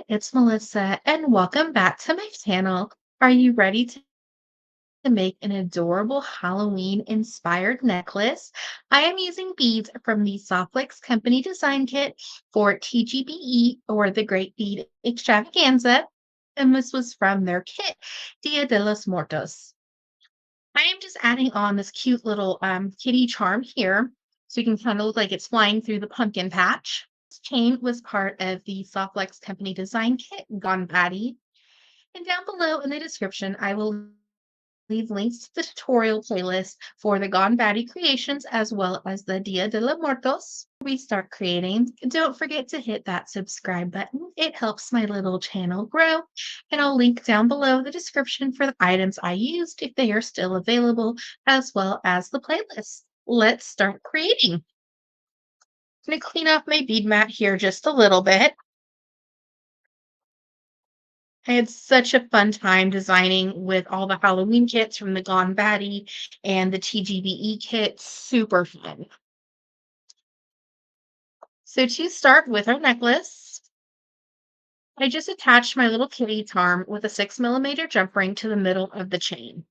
it's Melissa, and welcome back to my channel. Are you ready to make an adorable Halloween inspired necklace? I am using beads from the Softlex Company Design Kit for TGBE or the Great Bead Extravaganza, and this was from their kit, Dia de los Muertos. I am just adding on this cute little kitty charm here, so you can kind of look like it's flying through the pumpkin patch. This chain was part of the Softlex Company Design Kit, Gone Batty. And down below in the description, I will leave links to the tutorial playlist for the Gone Batty creations as well as the Dia de los Muertos. We start creating. Don't forget to hit that subscribe button. It helps my little channel grow. And I'll link down below the description for the items I used if they are still available, as well as the playlist. Let's start creating. I'm going to clean off my bead mat here just a little bit. I had such a fun time designing with all the Halloween kits from the Gone Batty and the TGBE kit. Super fun. So to start with our necklace, I just attached my little kitty charm with a 6mm jump ring to the middle of the chain.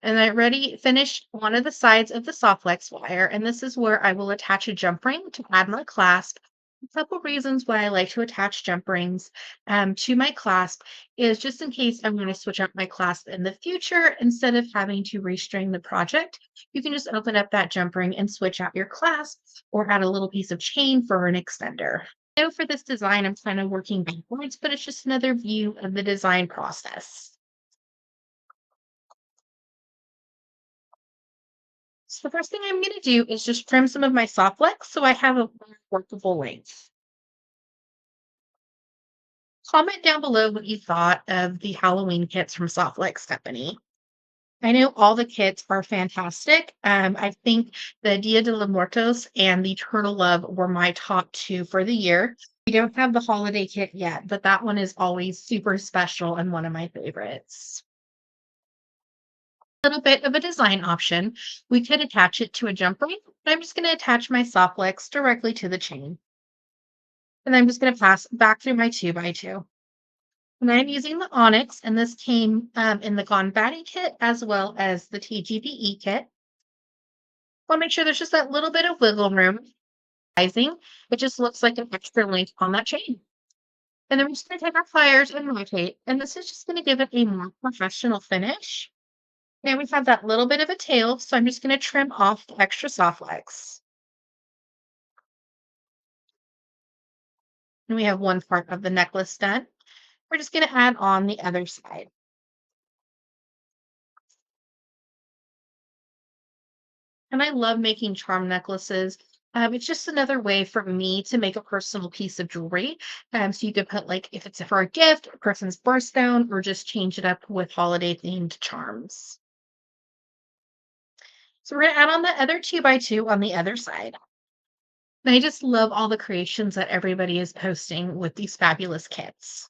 And I already finished one of the sides of the Softlex wire, and this is where I will attach a jump ring to add my clasp. A couple reasons why I like to attach jump rings to my clasp is just in case I'm going to switch up my clasp in the future, instead of having to restring the project, you can just open up that jump ring and switch out your clasp or add a little piece of chain for an extender. So for this design, I'm kind of working backwards, but it's just another view of the design process. So the first thing I'm going to do is just trim some of my soft flex so I have a more workable length. Comment down below what you thought of the Halloween kits from Softlex Company. I know all the kits are fantastic. I think the Dia de los Muertos and the Turtle Love were my top two for the year. We don't have the holiday kit yet, but that one is always super special and one of my favorites. Little bit of a design option. We could attach it to a jump ring, but I'm just going to attach my soft flex directly to the chain. And I'm just going to pass back through my 2x2. And I'm using the Onyx, and this came in the Gone Batty kit as well as the TGBE kit. Want to make sure there's just that little bit of wiggle room. It just looks like an extra link on that chain. And then we're just going to take our pliers and rotate, and this is just going to give it a more professional finish. Now we have that little bit of a tail, so I'm just going to trim off the extra soft legs. And we have one part of the necklace done. We're just going to add on the other side. And I love making charm necklaces. It's just another way for me to make a personal piece of jewelry. So you could put, like, if it's for a gift, a person's birthstone, or just change it up with holiday themed charms. So we're going to add on the other 2x2 on the other side. And I just love all the creations that everybody is posting with these fabulous kits.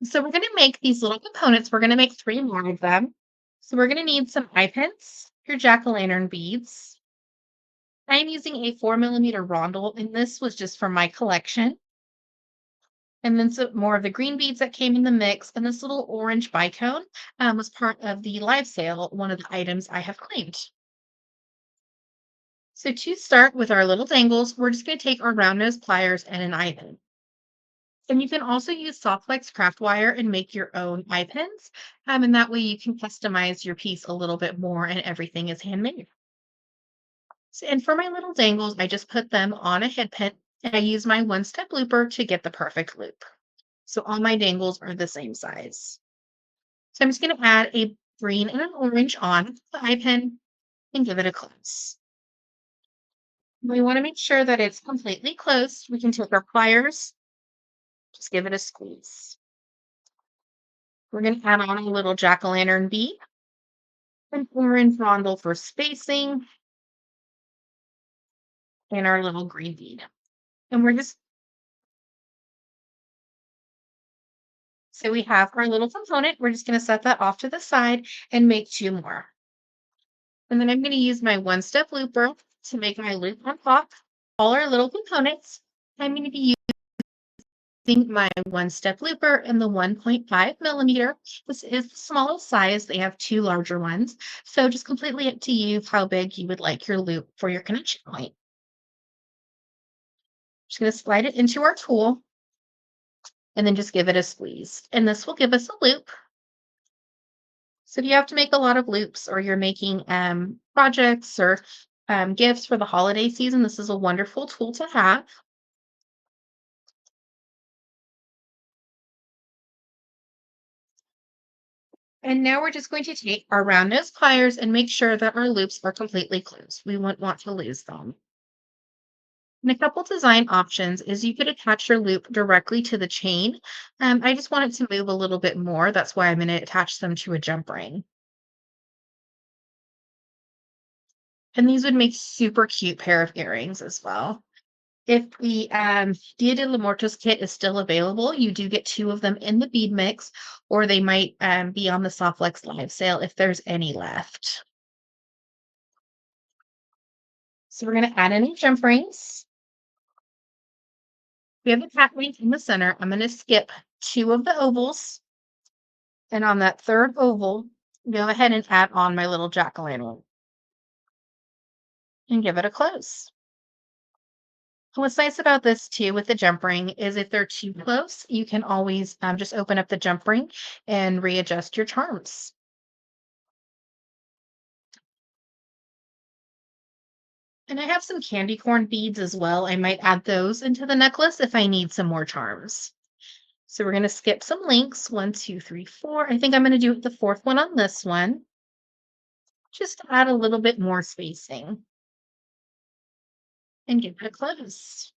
So we're going to make these little components. We're going to make 3 more of them. So we're going to need some eye pins, your jack-o'-lantern beads. I'm using a 4mm rondel, and this was just from my collection. And then some more of the green beads that came in the mix, and this little orange bicone was part of the live sale, one of the items I have claimed. So to start with our little dangles, we're just going to take our round nose pliers and an eye pin. And you can also use Softlex craft wire and make your own eye pins. And that way you can customize your piece a little bit more and everything is handmade. So, and for my little dangles, I just put them on a head pin and I use my one-step looper to get the perfect loop. So all my dangles are the same size. So I'm just going to add a green and an orange on the eye pin and give it a close. We want to make sure that it's completely closed. We can take our pliers, just give it a squeeze. We're going to add on a little jack-o'-lantern bead, an orange rondel for spacing, and our little green bead. And we're just, so we have our little component. We're just going to set that off to the side and make 2 more. And then I'm going to use my one-step looper to make my loop on top. All our little components. I'm going to be Think my one-step looper and the 1.5 millimeter. This is the smallest size. They have two larger ones. So just completely up to you how big you would like your loop for your connection point. Just going to slide it into our tool and then just give it a squeeze. And this will give us a loop. So if you have to make a lot of loops or you're making projects or gifts for the holiday season, this is a wonderful tool to have. And now we're just going to take our round nose pliers and make sure that our loops are completely closed. We won't want to lose them. And a couple design options is you could attach your loop directly to the chain. I just want it to move a little bit more. That's why I'm going to attach them to a jump ring. And these would make super cute pair of earrings as well. If the Dia de los Muertos kit is still available, you do get two of them in the bead mix, or they might be on the Softlex live sale if there's any left. So we're going to add in our jump rings. We have the cat ring in the center. I'm going to skip two of the ovals. And on that third oval, go ahead and add on my little jack-o'-lantern and give it a close. And what's nice about this too with the jump ring is if they're too close, you can always just open up the jump ring and readjust your charms. And I have some candy corn beads as well. I might add those into the necklace if I need some more charms. So we're going to skip some links. 1, 2, 3, 4. I think I'm going to do the fourth one on this one, just to add a little bit more spacing and give it a close.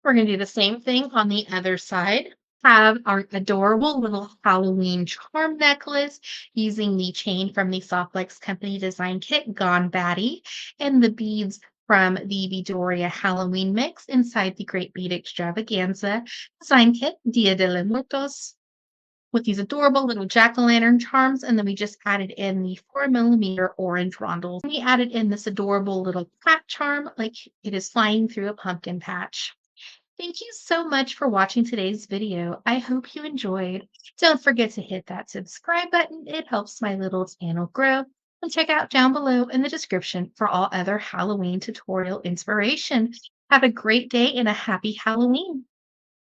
We're going to do the same thing on the other side. Have our adorable little Halloween charm necklace using the chain from the Softlex Company design kit, Gone Batty, and the beads from the Vidoria Halloween mix inside the Great Bead Extravaganza design kit, Dia de los Muertos, with these adorable little jack-o'-lantern charms. And then we just added in the 4 millimeter orange rondels. We added in this adorable little cat charm, like it is flying through a pumpkin patch. Thank you so much for watching today's video. I hope you enjoyed. Don't forget to hit that subscribe button. It helps my little channel grow. And check out down below in the description for all other Halloween tutorial inspiration. Have a great day and a happy Halloween.